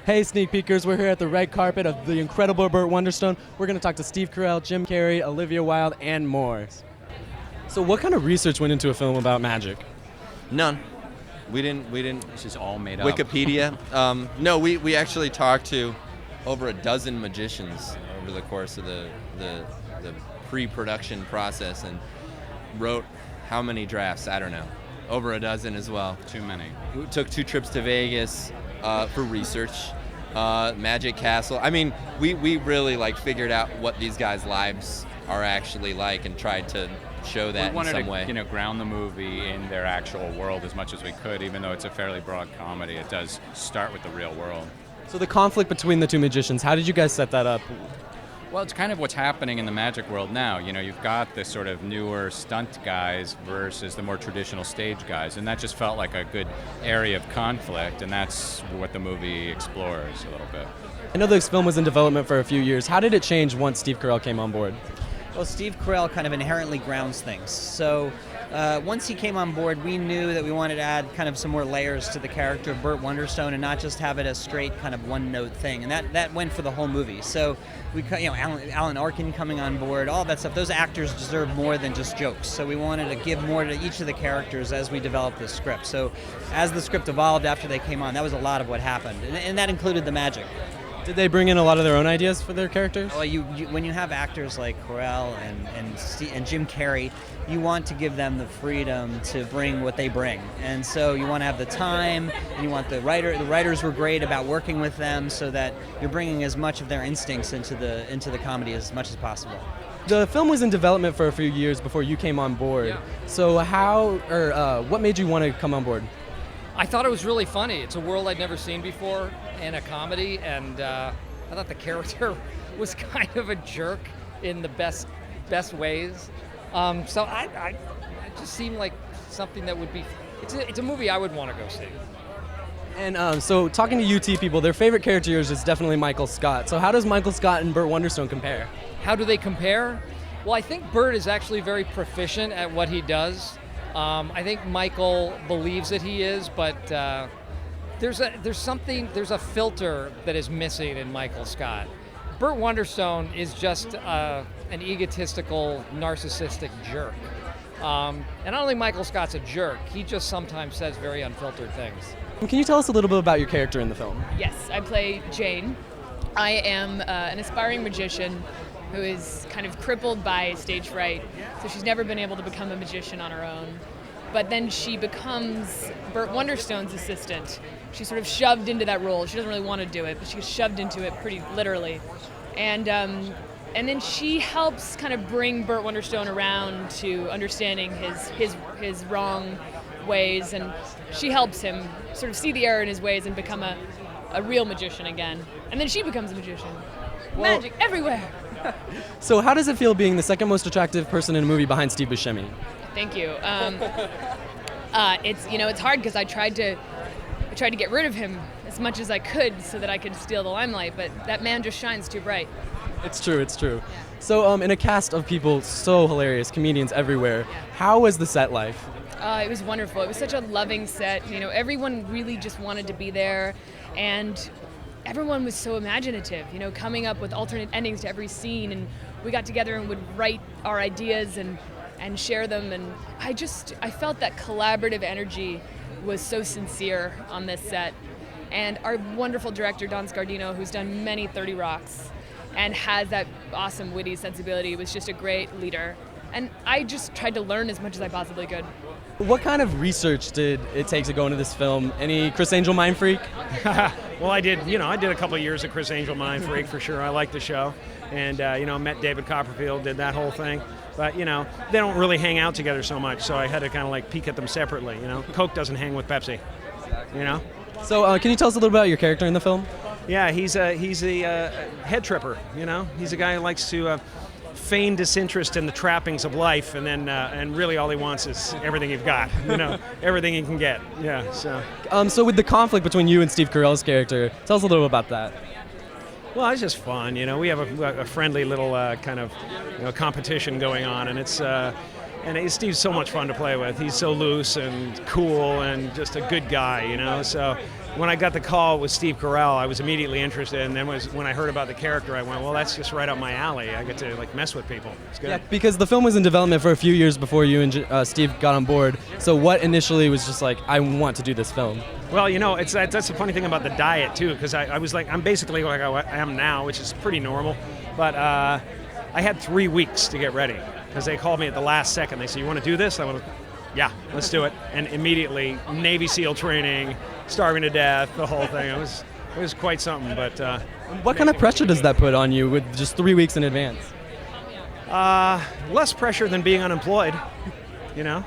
Hey, sneak peekers, we're here at the red carpet of the Incredible Burt Wonderstone. We're going to talk to Steve Carrell, Jim Carrey, Olivia Wilde, and more. So what kind of research went into a film about magic? None. We didn't. This is all made up. Wikipedia. No, we actually talked to over a dozen magicians over the course of the pre-production process and wrote how many drafts? I don't know. Over a dozen as well. Too many. We took 2 trips to Vegas for research. Magic Castle. I mean, we really figured out what these guys' lives are actually like and tried to show that in some way. We wanted to, ground the movie in their actual world as much as we could, even though it's a fairly broad comedy. It does start with the real world. So the conflict between the two magicians, how did you guys set that up? Well, it's kind of what's happening in the magic world now. You've got this sort of newer stunt guys versus the more traditional stage guys, and that just felt like a good area of conflict, and that's what the movie explores a little bit. I know this film was in development for a few years. How did it change once Steve Carrell came on board? Well, Steve Carrell kind of inherently grounds things. So once he came on board, we knew that we wanted to add kind of some more layers to the character of Burt Wonderstone and not just have it a straight kind of one-note thing. And that went for the whole movie. So we, Alan Arkin coming on board, all that stuff. Those actors deserve more than just jokes. So we wanted to give more to each of the characters as we developed the script. So as the script evolved after they came on, that was a lot of what happened, and that included the magic. Did they bring in a lot of their own ideas for their characters? Well, when you have actors like Carrell and Jim Carrey, you want to give them the freedom to bring what they bring, and so you want to have the time, and you want the writer. The writers were great about working with them, so that you're bringing as much of their instincts into the comedy as much as possible. The film was in development for a few years before you came on board. Yeah. So what made you want to come on board? I thought it was really funny. It's a world I'd never seen before in a comedy, and I thought the character was kind of a jerk in the best ways. So it just seemed like something that would be. It's a movie I would want to go see. And so talking to UT people, their favorite character is definitely Michael Scott. So how does Michael Scott and Burt Wonderstone compare? How do they compare? Well, I think Burt is actually very proficient at what he does. I think Michael believes that he is, but there's a filter that is missing in Michael Scott. Burt Wonderstone is just an egotistical, narcissistic jerk. And not only Michael Scott's a jerk, he just sometimes says very unfiltered things. Can you tell us a little bit about your character in the film? Yes, I play Jane. I am an aspiring magician who is kind of crippled by stage fright, so she's never been able to become a magician on her own. But then she becomes Burt Wonderstone's assistant. She's sort of shoved into that role. She doesn't really want to do it, but she gets shoved into it pretty literally. And then she helps kind of bring Burt Wonderstone around to understanding his wrong ways, and she helps him sort of see the error in his ways and become a real magician again. And then she becomes a magician. Magic everywhere. So how does it feel being the second most attractive person in a movie behind Steve Buscemi? Thank you. It's hard because I tried to get rid of him as much as I could so that I could steal the limelight, but that man just shines too bright. It's true. So in a cast of people so hilarious, comedians everywhere, how was the set life? It was wonderful. It was such a loving set. Everyone really just wanted to be there, and everyone was so imaginative, coming up with alternate endings to every scene, and we got together and would write our ideas and share them, and I felt that collaborative energy was so sincere on this set. And our wonderful director, Don Scardino, who's done many 30 Rocks and has that awesome witty sensibility, was just a great leader. And I just tried to learn as much as I possibly could. What kind of research did it take to go into this film? Any Chris Angel mind freak? Well, I did a couple of years of Chris Angel mind freak for sure. I liked the show, and met David Copperfield, did that whole thing. But they don't really hang out together so much, so I had to kind of peek at them separately. Coke doesn't hang with Pepsi. So can you tell us a little about your character in the film? Yeah, he's a head tripper. He's a guy who likes to feign disinterest in the trappings of life, and then and really all he wants is everything you've got. Everything he can get. Yeah. So with the conflict between you and Steve Carell's character, tell us a little about that. Well, it's just fun. We have a friendly little kind of competition going on, and it's Steve's so much fun to play with. He's so loose and cool and just a good guy, So when I got the call with Steve Carrell, I was immediately interested. And then when I heard about the character, I went, well, that's just right up my alley. I get to like mess with people. It's good. Yeah, because the film was in development for a few years before you and Steve got on board. So what initially was just like, I want to do this film? Well, that's the funny thing about the diet too, because I was like, I'm basically like I am now, which is pretty normal. But I had 3 weeks to get ready because they called me at the last second. They said, you want to do this? I went, yeah, let's do it. And immediately, Navy SEAL training, starving to death, the whole thing. It was quite something. But what kind of pressure does that put on you with just 3 weeks in advance? less pressure than being unemployed, you know.